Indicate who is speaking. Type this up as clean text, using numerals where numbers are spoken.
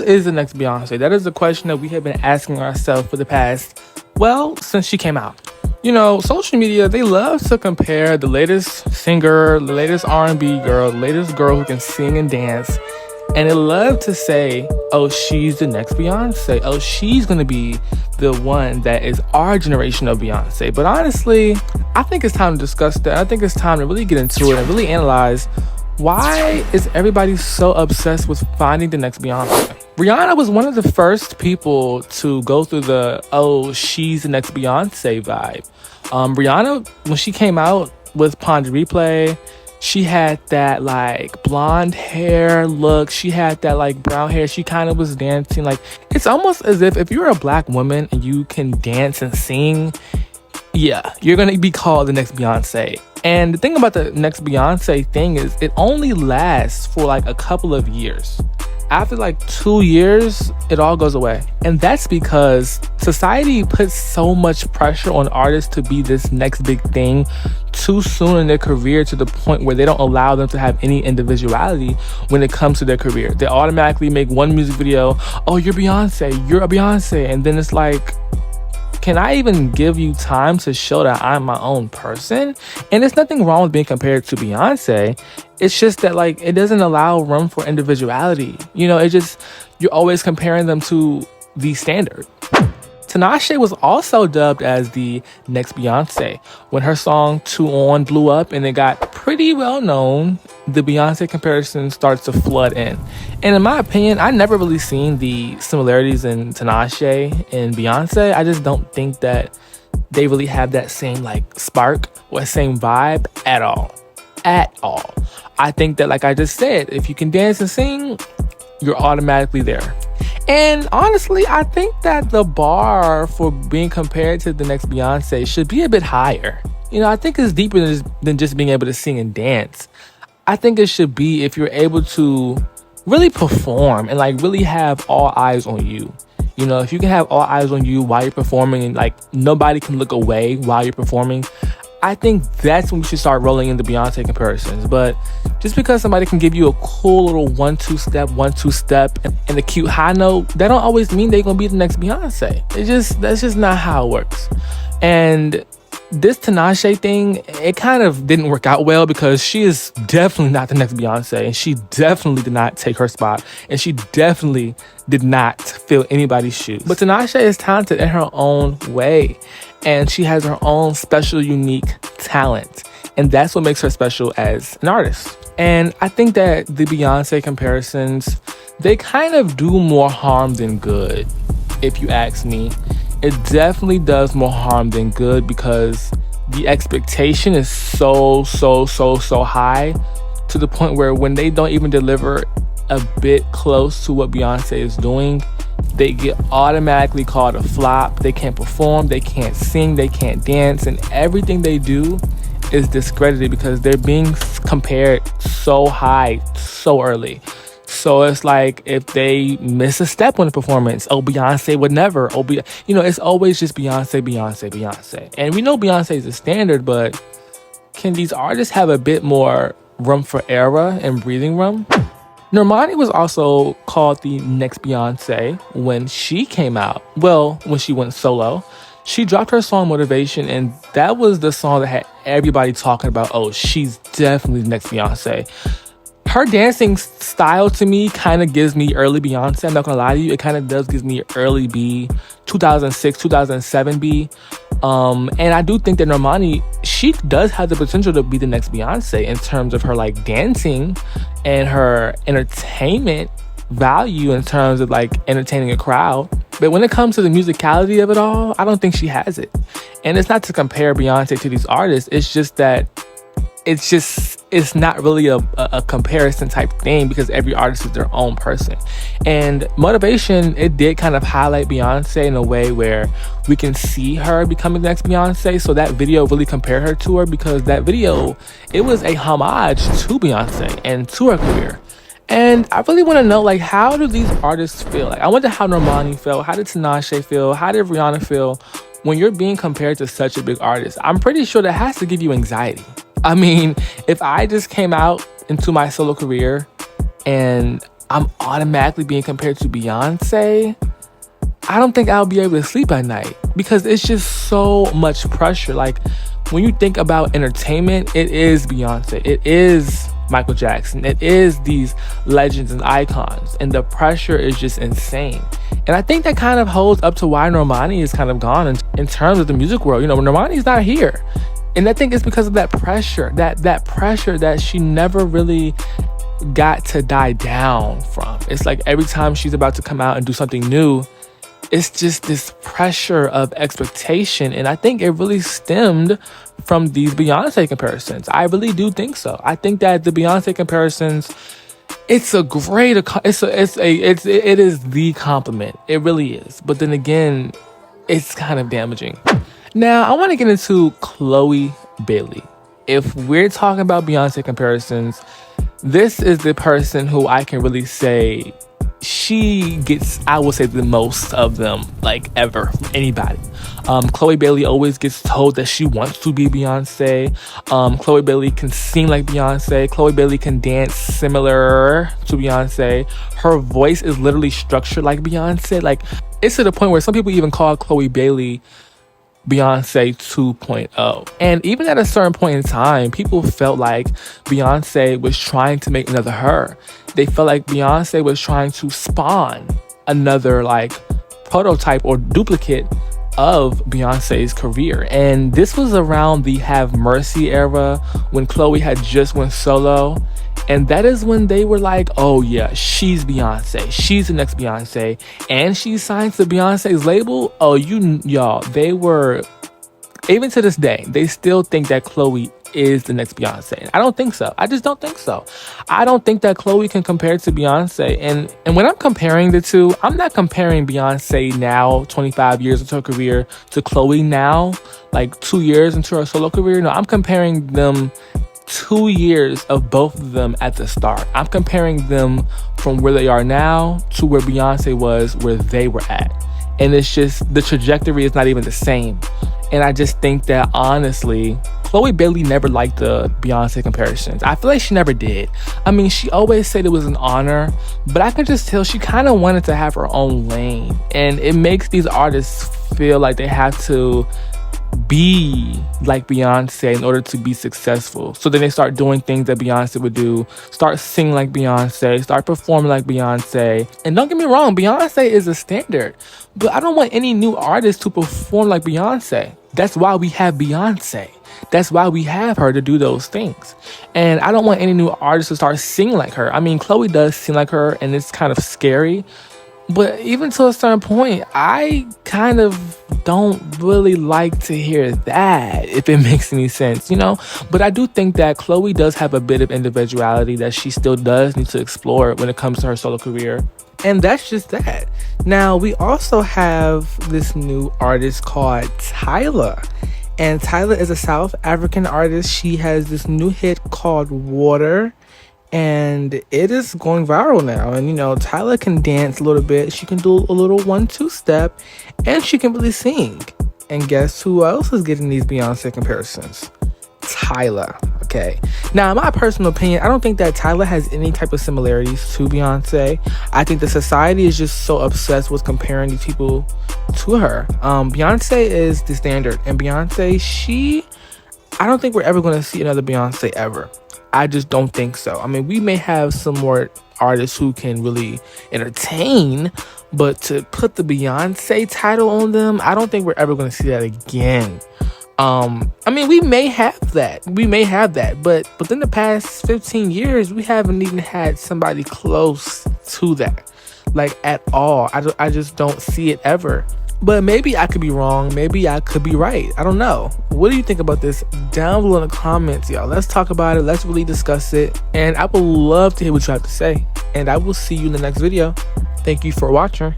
Speaker 1: is the next Beyonce? That is the question that we have been asking ourselves for the past, well, since she came out. You know, social media, they love to compare the latest singer, the latest R&B girl, the latest girl who can sing and dance. And they love to say, oh, she's the next Beyonce. Oh, she's going to be the one that is our generation of Beyonce. But honestly, I think it's time to discuss that. I think it's time to really get into it and really analyze, why is everybody so obsessed with finding the next Beyonce? Rihanna was one of the first people to go through the, oh, she's the next Beyonce vibe. Rihanna, when she came out with Pon de Replay, she had that like blonde hair look. She had that like brown hair. She kind of was dancing. Like, it's almost as if you're a black woman and you can dance and sing, yeah, you're going to be called the next Beyonce. And the thing about the next Beyonce thing is it only lasts for like a couple of years. After like 2 years, it all goes away. And that's because society puts so much pressure on artists to be this next big thing too soon in their career, to the point where they don't allow them to have any individuality when it comes to their career. They automatically make one music video, oh, you're Beyonce, you're a Beyonce. And then it's like, can I even give you time to show that I'm my own person? And there's nothing wrong with being compared to Beyonce. It's just that, like, it doesn't allow room for individuality. You know, it just, you're always comparing them to the standard. Tinashe was also dubbed as the next Beyonce. When her song 2 On blew up and it got pretty well known, the Beyonce comparison starts to flood in. And in my opinion, I never really seen the similarities in Tinashe and Beyonce. I just don't think that they really have that same like spark or same vibe at all. At all. I think that, like I just said, if you can dance and sing, you're automatically there. And honestly, I think that the bar for being compared to the next Beyonce should be a bit higher. You know, I think it's deeper than just being able to sing and dance. I think it should be if you're able to really perform and like really have all eyes on you. You know, if you can have all eyes on you while you're performing and like nobody can look away while you're performing, I think that's when we should start rolling into Beyonce comparisons. But just because somebody can give you a cool little 1-2 step and a cute high note, that don't always mean they're gonna be the next Beyonce. That's just not how it works. And this Tinashe thing, it kind of didn't work out well, because she is definitely not the next Beyonce, and she definitely did not take her spot, and she definitely did not fill anybody's shoes. But Tinashe is talented in her own way, and she has her own special, unique talent, and that's what makes her special as an artist. And I think that the Beyonce comparisons, they kind of do more harm than good, if you ask me. It definitely does more harm than good, because the expectation is so high, to the point where when they don't even deliver a bit close to what Beyonce is doing, they get automatically called a flop. They can't perform, they can't sing, they can't dance, and everything they do is discredited because they're being compared so high so early. So it's like, if they miss a step on the performance, oh, Beyonce would never. Oh, you know, it's always just Beyonce. And we know Beyonce is the standard, but can these artists have a bit more room for error and breathing room? Normani was also called the next Beyonce when she came out. Well, when she went solo. She dropped her song Motivation, and that was the song that had everybody talking about, oh, she's definitely the next Beyonce. Her dancing style to me kind of gives me early Beyonce. I'm not gonna lie to you. It kind of does give me early B, 2006, 2007 B. And I do think that Normani, she does have the potential to be the next Beyonce in terms of her like dancing and her entertainment value in terms of like entertaining a crowd. But when it comes to the musicality of it all, I don't think she has it. And it's not to compare Beyonce to these artists. It's just that it's not really a comparison type thing, because every artist is their own person. And Motivation, it did kind of highlight Beyonce in a way where we can see her becoming the next Beyonce. So that video really compared her to her, because that video, it was a homage to Beyonce and to her career. And I really want to know, like, how do these artists feel? Like, I wonder how Normani felt. How did Tinashe feel? How did Rihanna feel when you're being compared to such a big artist? I'm pretty sure that has to give you anxiety. I mean, if I just came out into my solo career and I'm automatically being compared to Beyonce, I don't think I'll be able to sleep at night because it's just so much pressure. Like, when you think about entertainment, it is Beyonce, it is Michael Jackson, it is these legends and icons, and the pressure is just insane. And I think that kind of holds up to why Normani is kind of gone in terms of the music world. You know, Normani's not here. And I think it's because of that pressure, that pressure that she never really got to die down from. It's like every time she's about to come out and do something new, it's just this pressure of expectation. And I think it really stemmed from these Beyonce comparisons. I really do think so. I think that the Beyonce comparisons, it's a great, it is the compliment. It really is. But then again, it's kind of damaging. Now, I want to get into Chloe Bailey. If we're talking about Beyonce comparisons, this is the person who I can really say she gets, I will say, the most of them, like, ever from anybody. Chloe Bailey always gets told that she wants to be Beyonce. Chloe Bailey can sing like Beyonce. Chloe Bailey can dance similar to Beyonce. Her voice is literally structured like Beyonce. Like, it's to the point where some people even call Chloe Bailey Beyonce 2.0. And even at a certain point in time, people felt like Beyonce was trying to make another her. They felt like Beyonce was trying to spawn another, like, prototype or duplicate of Beyonce's career. And this was around the Have Mercy era, when Chloe had just went solo. And that is when they were like, oh yeah, she's Beyonce. She's the next Beyonce. And she signed to Beyonce's label. Oh, y'all, they were, even to this day, they still think that Chloe is the next Beyonce. I don't think so. I just don't think so. I don't think that Chloe can compare to Beyonce. And when I'm comparing the two, I'm not comparing Beyonce now, 25 years into her career, to Chloe now, like 2 years into her solo career. No, I'm comparing them 2 years of both of them at the start. I'm comparing them from where they are now to where Beyonce was, where they were at. And it's just, the trajectory is not even the same. And I just think that, honestly, Chloe Bailey never liked the Beyonce comparisons. I feel like she never did. I mean, she always said it was an honor, but I can just tell she kind of wanted to have her own lane. And it makes these artists feel like they have to be like Beyonce in order to be successful. So then they start doing things that Beyonce would do, start singing like Beyonce, start performing like Beyonce. And don't get me wrong, Beyonce is a standard, but I don't want any new artist to perform like Beyonce. That's why we have Beyonce. That's why we have her to do those things. And I don't want any new artist to start singing like her. I mean, Chloe does sing like her, and it's kind of scary. But even to a certain point, I kind of don't really like to hear that, if it makes any sense, you know? But I do think that Chloe does have a bit of individuality that she still does need to explore when it comes to her solo career. And that's just that. Now, we also have this new artist called Tyla. And Tyla is a South African artist. She has this new hit called Water. And it is going viral now. And, you know, Tyla can dance a little bit. She can do a little 1-2 step. And she can really sing. And guess who else is getting these Beyonce comparisons? Tyla. Okay. Now, in my personal opinion, I don't think that Tyla has any type of similarities to Beyonce. I think the society is just so obsessed with comparing these people to her. Beyonce is the standard. And Beyonce, I don't think we're ever going to see another Beyonce ever. I just don't think so. I mean, we may have some more artists who can really entertain, but to put the Beyonce title on them, I don't think we're ever going to see that again. I mean, we may have that. But within the past 15 years, we haven't even had somebody close to that, like, at all. I just don't see it ever. But maybe I could be wrong. Maybe I could be right. I don't know. What do you think about this? Down below in the comments, y'all. Let's talk about it. Let's really discuss it. And I would love to hear what you have to say. And I will see you in the next video. Thank you for watching.